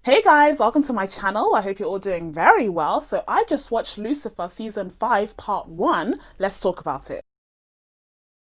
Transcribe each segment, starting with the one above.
Hey guys, welcome to my channel. I hope you're all doing very well. So I just watched Lucifer season 5 part 1. Let's talk about it.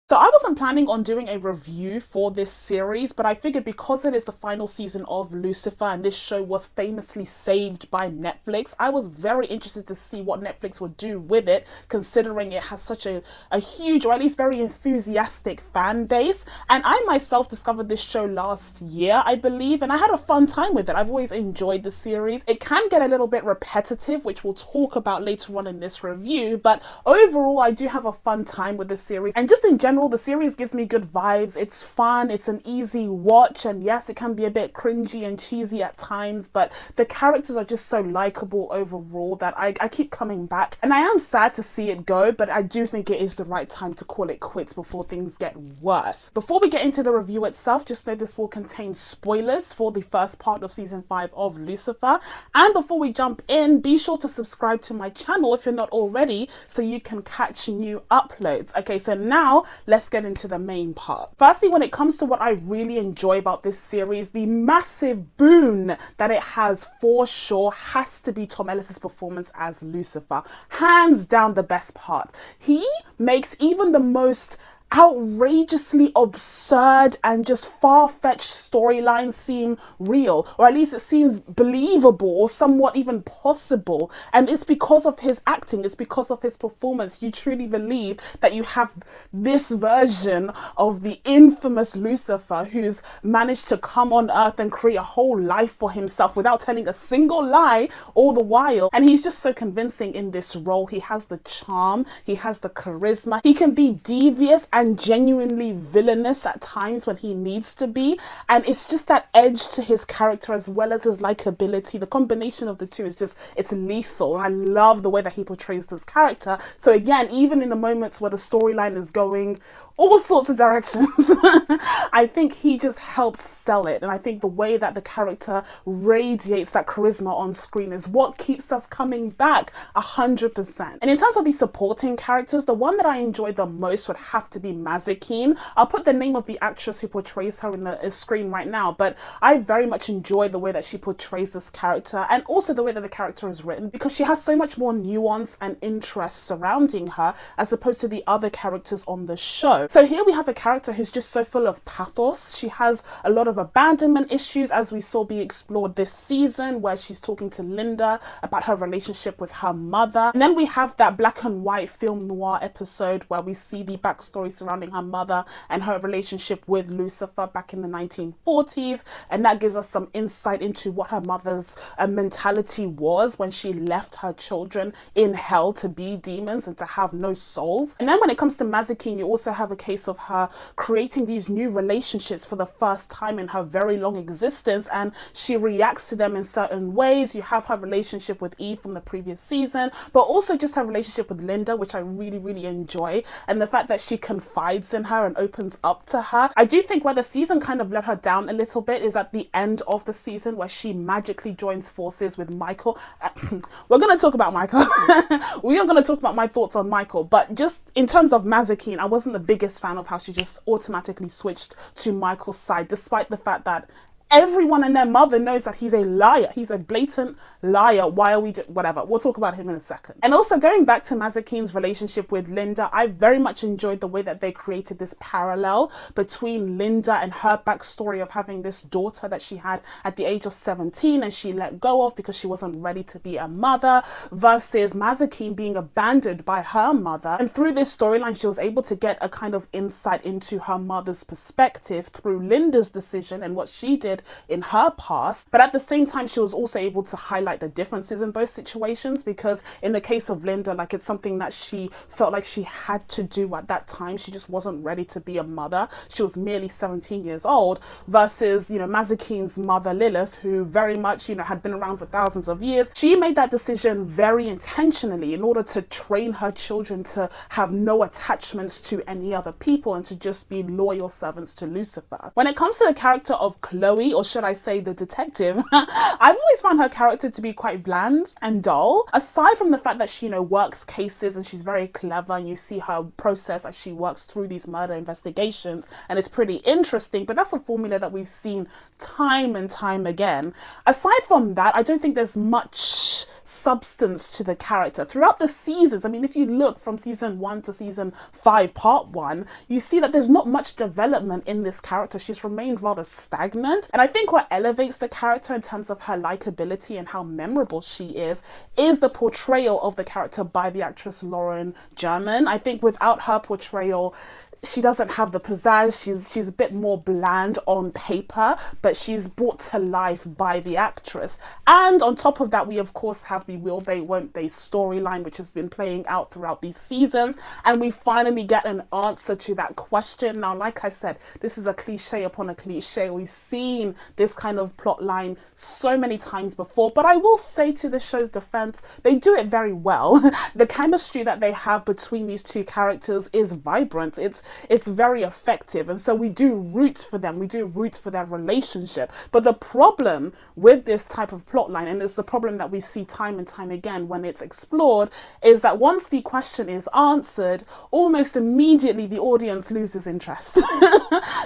So I wasn't planning on doing a review for this series, but I figured because it is the final season of Lucifer and this show was famously saved by Netflix, I was very interested to see what Netflix would do with it, considering it has such a huge, or at least very enthusiastic fan base. And I myself discovered this show last year, I believe, and I had a fun time with it. I've always enjoyed the series. It can get a little bit repetitive, which we'll talk about later on in this review, but overall I do have a fun time with the series. And just in general, the series gives me good vibes. It's fun, it's an easy watch, and yes, it can be a bit cringy and cheesy at times, but the characters are just so likable overall that I keep coming back. And I am sad to see it go, but I do think it is the right time to call it quits before things get worse. Before we get into the review itself, just know this will contain spoilers for the first part of season 5 of Lucifer. And before we jump in, be sure to subscribe to my channel if you're not already, so you can catch new uploads. Okay, so now let's get into the main part. Firstly, when it comes to what I really enjoy about this series, the massive boon that it has for sure has to be Tom Ellis' performance as Lucifer. Hands down the best part. He makes even the most outrageously absurd and just far-fetched storylines seem real, or at least it seems believable or somewhat even possible. And it's because of his acting, it's because of his performance. You truly believe that you have this version of the infamous Lucifer who's managed to come on earth and create a whole life for himself without telling a single lie all the while. And he's just so convincing in this role. He has the charm, he has the charisma, he can be devious and genuinely villainous at times when he needs to be, and it's just that edge to his character as well as his likability. The combination of the two is just, it's lethal, and I love the way that he portrays this character. So again, even in the moments where the storyline is going all sorts of directions, I think he just helps sell it. And I think the way that the character radiates that charisma on screen is what keeps us coming back 100%. And in terms of the supporting characters, the one that I enjoy the most would have to be Mazikeen. I'll put the name of the actress who portrays her in the screen right now, but I very much enjoy the way that she portrays this character, and also the way that the character is written, because she has so much more nuance and interest surrounding her as opposed to the other characters on the show. So here we have a character who's just so full of pathos. She has a lot of abandonment issues, as we saw be explored this season, where she's talking to Linda about her relationship with her mother. And then we have that black and white film noir episode where we see the backstory surrounding her mother and her relationship with Lucifer back in the 1940s. And that gives us some insight into what her mother's mentality was when she left her children in hell to be demons and to have no souls. And then when it comes to Mazikeen, you also have a case of her creating these new relationships for the first time in her very long existence, and she reacts to them in certain ways. You have her relationship with Eve from the previous season, but also just her relationship with Linda, which I really enjoy, and the fact that she confides in her and opens up to her. I do think where the season kind of let her down a little bit is at the end of the season, where she magically joins forces with Michael. We're going to talk about Michael. We are going to talk about my thoughts on Michael, but just in terms of Mazikeen, I wasn't the biggest fan of how she just automatically switched to Michael's side, despite the fact that everyone and their mother knows that he's a liar. He's a blatant liar. Why are we whatever? We'll talk about him in a second. And also going back to Mazikeen's relationship with Linda, I very much enjoyed the way that they created this parallel between Linda and her backstory of having this daughter that she had at the age of 17 and she let go of because she wasn't ready to be a mother, versus Mazikeen being abandoned by her mother. And through this storyline, she was able to get a kind of insight into her mother's perspective through Linda's decision and what she did in her past. But at the same time, she was also able to highlight the differences in both situations, because in the case of Linda, like, it's something that she felt like she had to do at that time. She just wasn't ready to be a mother. She was merely 17 years old, versus, you know, Mazikeen's mother Lilith, who very much, you know, had been around for thousands of years. She made that decision very intentionally in order to train her children to have no attachments to any other people and to just be loyal servants to Lucifer. When it comes to the character of Chloe, Charlie, or should I say the detective, I've always found her character to be quite bland and dull. Aside from the fact that she, works cases and she's very clever, and you see her process as she works through these murder investigations, and it's pretty interesting, but that's a formula that we've seen time and time again. Aside from that, I don't think there's much substance to the character throughout the seasons. I mean, if you look from season 1 to season 5 part 1, you see that there's not much development in this character. She's remained rather stagnant, and I think what elevates the character in terms of her likability and how memorable she is the portrayal of the character by the actress Lauren German. I think without her portrayal, she doesn't have the pizzazz. She's a bit more bland on paper, but she's brought to life by the actress. And on top of that, we of course have the will they, won't they storyline, which has been playing out throughout these seasons. And we finally get an answer to that question. Now, like I said, this is a cliche upon a cliche. We've seen this kind of plot line so many times before, but I will say, to the show's defense, they do it very well. The chemistry that they have between these two characters is vibrant. It's very effective, and so we do root for them. We do root for their relationship. But the problem with this type of plotline, and it's the problem that we see time and time again when it's explored, is that once the question is answered, almost immediately the audience loses interest.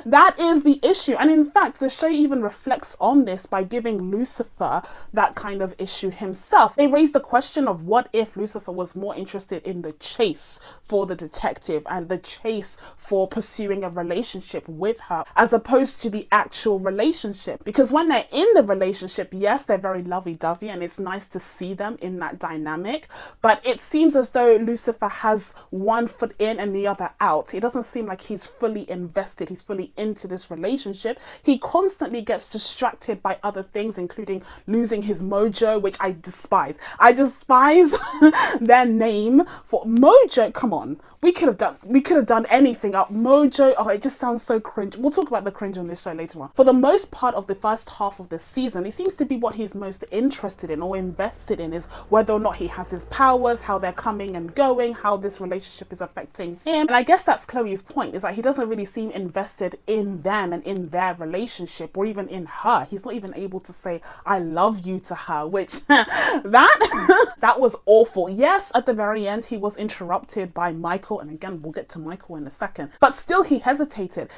That is the issue. And in fact, the show even reflects on this by giving Lucifer that kind of issue himself. They raise the question of what if Lucifer was more interested in the chase for the detective and the chase for pursuing a relationship with her, as opposed to the actual relationship. Because when they're in the relationship, yes, they're very lovey-dovey and it's nice to see them in that dynamic, but it seems as though Lucifer has one foot in and the other out. It doesn't seem like he's fully invested, he's fully into this relationship. He constantly gets distracted by other things, including losing his mojo, which I despise. I despise their name for mojo. Come on, we could have done anything up. Mojo, oh, it just sounds so cringe. We'll talk about the cringe on this show later on. For the most part of the first half of the season, it seems to be what he's most interested in or invested in is whether or not he has his powers, how they're coming and going, how this relationship is affecting him. And I guess that's Chloe's point, is that he doesn't really seem invested in them and in their relationship, or even in her. He's not even able to say I love you to her, which that was awful. Yes, at the very end he was interrupted by Michael, and again we'll get to Michael in a second, but still he hesitated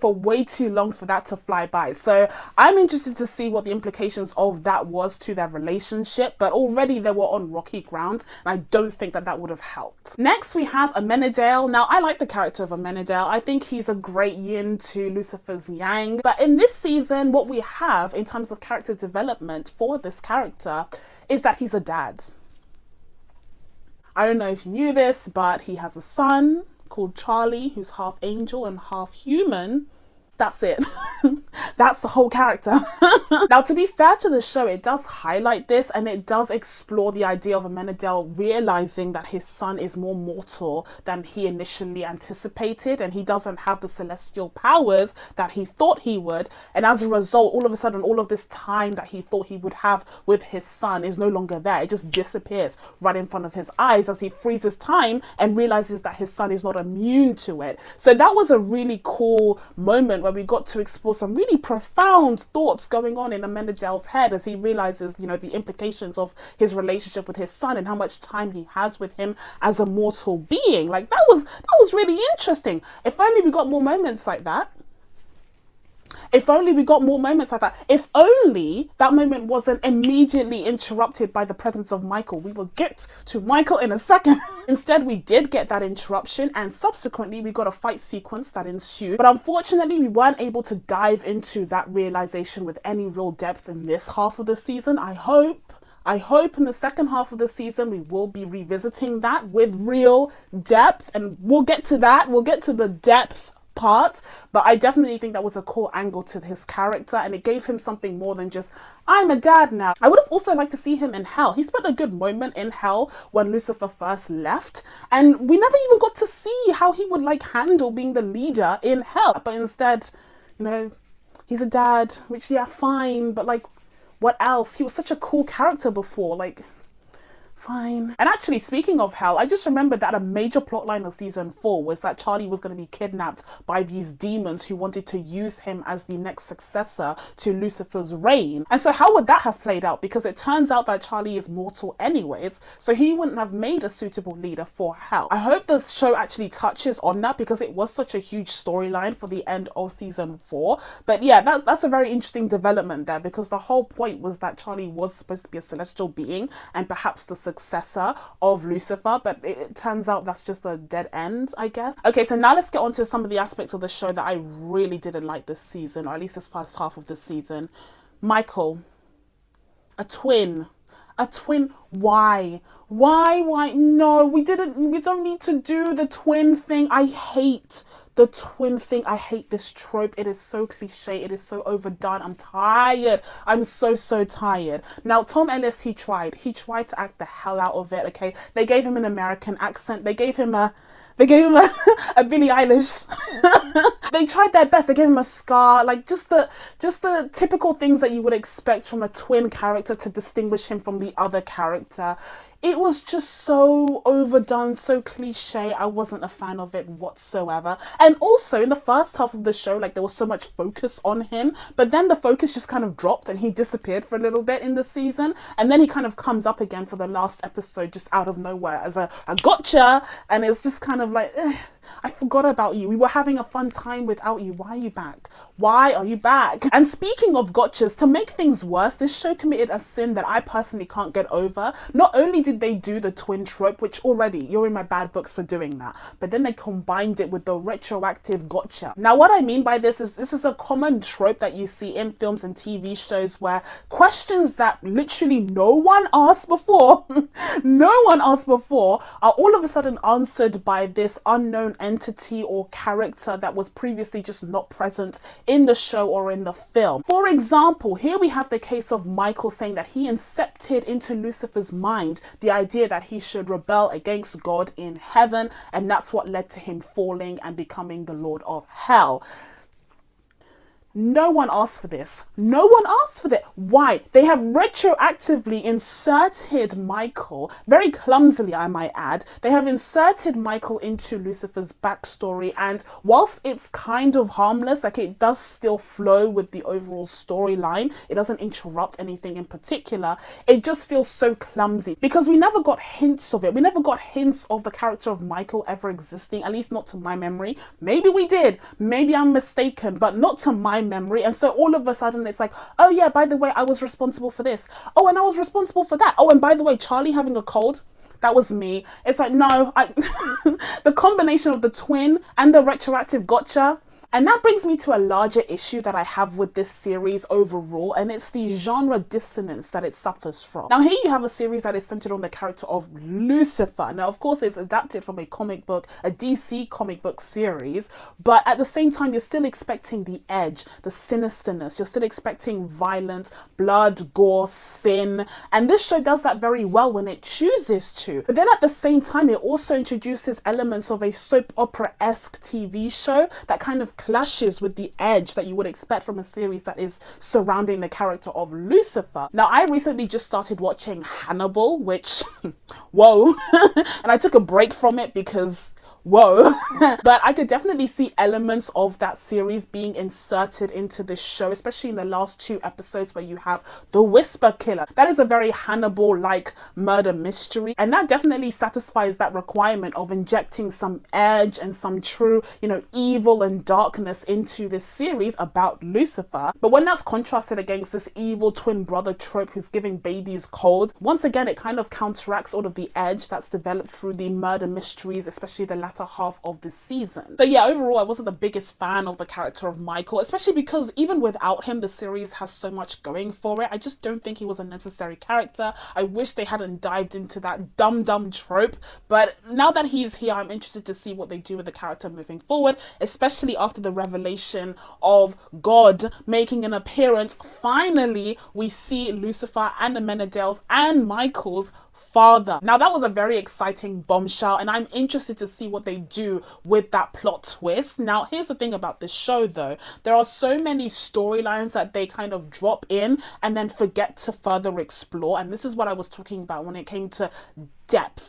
for way too long for that to fly by. So I'm interested to see what the implications of that was to their relationship, but already they were on rocky ground, and I don't think that would have helped. Next we have Amenadale. Now, I like the character of Amenadale. I think he's a great yin to Lucifer's yang, but in this season what we have in terms of character development for this character is that he's a dad. I don't know if you knew this, but he has a son called Charlie, who's half angel and half human. That's it. That's the whole character. Now, to be fair to the show, it does highlight this, and it does explore the idea of Amenadale realizing that his son is more mortal than he initially anticipated, and he doesn't have the celestial powers that he thought he would. And as a result, all of a sudden, all of this time that he thought he would have with his son is no longer there. It just disappears right in front of his eyes as he freezes time and realizes that his son is not immune to it. So that was a really cool moment where we got to explore some really profound thoughts going on in Amenadale's head as he realizes, the implications of his relationship with his son and how much time he has with him as a mortal being. Like, that was really interesting. If only we got more moments like that. If only we got more moments like that. If only that moment wasn't immediately interrupted by the presence of Michael. We will get to Michael in a second. Instead, we did get that interruption, and subsequently we got a fight sequence that ensued. But unfortunately, we weren't able to dive into that realization with any real depth in this half of the season. I hope in the second half of the season we will be revisiting that with real depth, and we'll get to that. We'll get to the depth part, but I definitely think that was a cool angle to his character, and it gave him something more than just I'm a dad now. I would have also liked to see him in hell. He spent a good moment in hell when Lucifer first left, and we never even got to see how he would handle being the leader in hell. But instead, he's a dad, which, yeah, fine, but what else? He was such a cool character before. fine. And actually, speaking of hell, I just remembered that a major plotline of season 4 was that Charlie was going to be kidnapped by these demons who wanted to use him as the next successor to Lucifer's reign. And so how would that have played out? Because it turns out that Charlie is mortal anyways, so he wouldn't have made a suitable leader for hell. I hope the show actually touches on that because it was such a huge storyline for the end of season 4. But yeah, that's a very interesting development there, because the whole point was that Charlie was supposed to be a celestial being and perhaps the successor of Lucifer, but it turns out that's just a dead end, I guess. Okay, so now let's get on to some of the aspects of the show that I really didn't like this season, or at least this first half of the season. Michael, a twin. A twin. Why? No, we don't need to do the twin thing. I hate the twin thing. I hate this trope. It is so cliche. It is so overdone. I'm tired. I'm so tired. Now, Tom Ellis, he tried to act the hell out of it, okay? They gave him an American accent. They gave him a Billie Eilish. They tried their best. They gave him a scar, like just the typical things that you would expect from a twin character to distinguish him from the other character. It was just so overdone, so cliche. I wasn't a fan of it whatsoever. And also in the first half of the show, like there was so much focus on him, but then the focus just kind of dropped and he disappeared for a little bit in the season. And then he kind of comes up again for the last episode just out of nowhere as a gotcha. And it's just kind of like, I forgot about you. We were having a fun time without you. Why are you back? Why are you back? And speaking of gotchas, to make things worse, this show committed a sin that I personally can't get over. Not only did they do the twin trope, which already, you're in my bad books for doing that, but then they combined it with the retroactive gotcha. Now, what I mean by this is a common trope that you see in films and TV shows where questions that literally no one asked before, are all of a sudden answered by this unknown entity or character that was previously just not present in the show or in the film. For example, here we have the case of Michael saying that he incepted into Lucifer's mind the idea that he should rebel against God in heaven, and that's what led to him falling and becoming the Lord of Hell. No one asked for this. No one asked for that. Why? They have retroactively inserted Michael, very clumsily I might add, they have inserted Michael into Lucifer's backstory, and whilst it's kind of harmless, like it does still flow with the overall storyline, it doesn't interrupt anything in particular, it just feels so clumsy because we never got hints of it. We never got hints of the character of Michael ever existing, at least not to my memory. Maybe we did. Maybe I'm mistaken, but not to my memory. And so all of a sudden it's like, oh yeah, by the way, I was responsible for this. Oh, and I was responsible for that. Oh, and by the way, Charlie having a cold, that was me. It's like, no, the combination of the twin and the retroactive gotcha. And that brings me to a larger issue that I have with this series overall, and it's the genre dissonance that it suffers from. Now here you have a series that is centered on the character of Lucifer. Now of course it's adapted from a comic book, a DC comic book series, but at the same time you're still expecting the edge, the sinisterness, you're still expecting violence, blood, gore, sin, and this show does that very well when it chooses to. But then at the same time it also introduces elements of a soap opera-esque TV show that kind of clashes with the edge that you would expect from a series that is surrounding the character of Lucifer. Now, I recently just started watching Hannibal, which, whoa, and I took a break from it because whoa. But I could definitely see elements of that series being inserted into this show, especially in the last 2 episodes where you have the Whisper Killer. That is a very Hannibal-like murder mystery, and that definitely satisfies that requirement of injecting some edge and some true, evil and darkness into this series about Lucifer. But when that's contrasted against this evil twin brother trope who's giving babies colds, once again it kind of counteracts all of the edge that's developed through the murder mysteries, especially the latter half of the season. So yeah, overall I wasn't the biggest fan of the character of Michael, especially because even without him the series has so much going for it. I just don't think he was a necessary character. I wish they hadn't dived into that dumb trope, but now that he's here I'm interested to see what they do with the character moving forward, especially after the revelation of God making an appearance. Finally we see Lucifer and the Menedales and Michael's father. Now that was a very exciting bombshell, and I'm interested to see what they do with that plot twist. Now here's the thing about this show though, there are so many storylines that they kind of drop in and then forget to further explore, and this is what I was talking about when it came to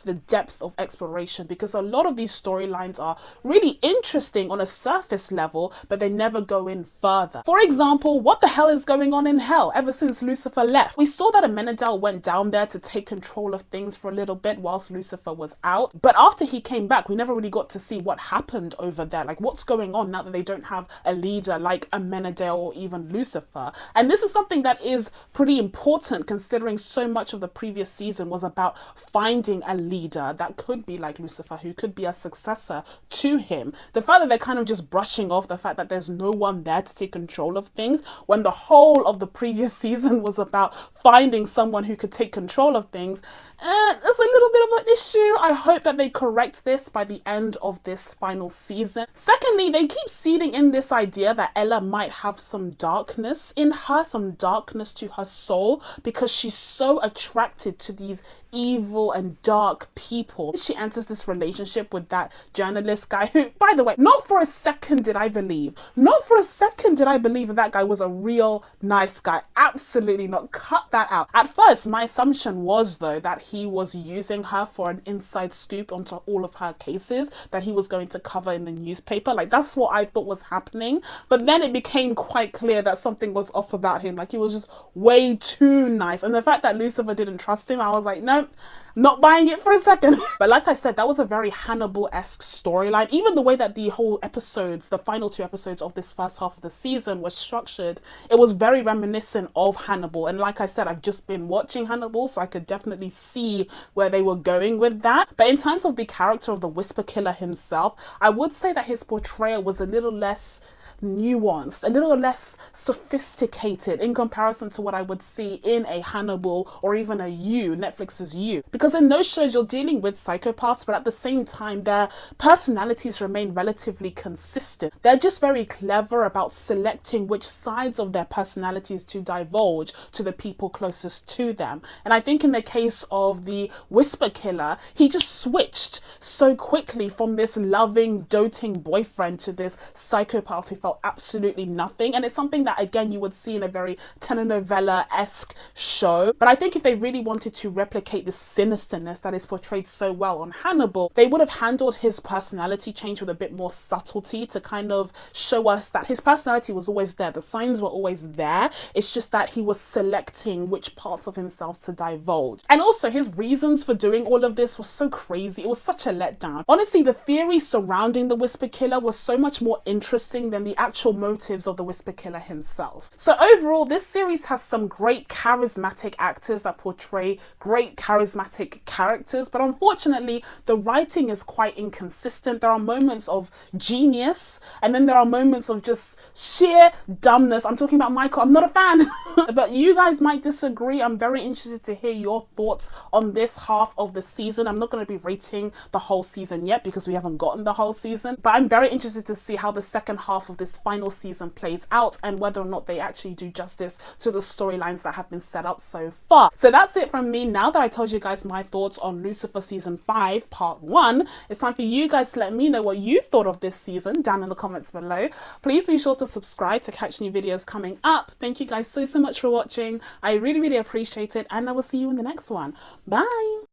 the depth of exploration, because a lot of these storylines are really interesting on a surface level, but they never go in further. For example, what the hell is going on in hell ever since Lucifer left? We saw that Amenadel went down there to take control of things for a little bit whilst Lucifer was out, but after he came back, we never really got to see what happened over there, like what's going on now that they don't have a leader like Amenadel or even Lucifer. And this is something that is pretty important, considering so much of the previous season was about finding a leader that could be like Lucifer, who could be a successor to him. The fact that they're kind of just brushing off the fact that there's no one there to take control of things, when the whole of the previous season was about finding someone who could take control of things, it's a little bit of an issue. I hope that they correct this by the end of this final season. Secondly, they keep seeding in this idea that Ella might have some darkness in her, some darkness to her soul, because she's so attracted to these evil and dark people. She enters this relationship with that journalist guy who, by the way, not for a second did I believe that that guy was a real nice guy. Absolutely not. Cut that out. At first, my assumption was though that he was using her for an inside scoop onto all of her cases that he was going to cover in the newspaper. Like, that's what I thought was happening. But then it became quite clear that something was off about him. Like, he was just way too nice. And the fact that Lucifer didn't trust him, I was like, no, not buying it for a second. But like I said, that was a very Hannibal-esque storyline. Even the way that the whole episodes, the final 2 episodes of this first half of the season was structured, it was very reminiscent of Hannibal. And like I said, I've just been watching Hannibal, so I could definitely see where they were going with that. But in terms of the character of the Whisper Killer himself, I would say that his portrayal was a little less nuanced, a little less sophisticated in comparison to what I would see in a Hannibal or even a You, Netflix's You. Because in those shows you're dealing with psychopaths, but at the same time their personalities remain relatively consistent. They're just very clever about selecting which sides of their personalities to divulge to the people closest to them. And I think in the case of the Whisper Killer, he just switched so quickly from this loving, doting boyfriend to this psychopath who felt absolutely nothing. And it's something that again you would see in a very telenovela-esque show. But I think if they really wanted to replicate the sinisterness that is portrayed so well on Hannibal, they would have handled his personality change with a bit more subtlety to kind of show us that his personality was always there. The signs were always there. It's just that he was selecting which parts of himself to divulge. And also his reasons for doing all of this was so crazy. It was such a letdown. Honestly, the theory surrounding the Whisper Killer was so much more interesting than the actual motives of the Whisper Killer himself. So overall, this series has some great charismatic actors that portray great charismatic characters, but unfortunately the writing is quite inconsistent. There are moments of genius and then there are moments of just sheer dumbness. I'm talking about Michael. I'm not a fan. But you guys might disagree. I'm very interested to hear your thoughts on this half of the season. I'm not going to be rating the whole season yet because we haven't gotten the whole season, but I'm very interested to see how the second half of this final season plays out and whether or not they actually do justice to the storylines that have been set up so far. So that's it from me. Now that I told you guys my thoughts on Lucifer season 5 part 1, it's time for you guys to let me know what you thought of this season down in the comments below. Please be sure to subscribe to catch new videos coming up. Thank you guys so much for watching. I really appreciate it, and I will see you in the next one. Bye.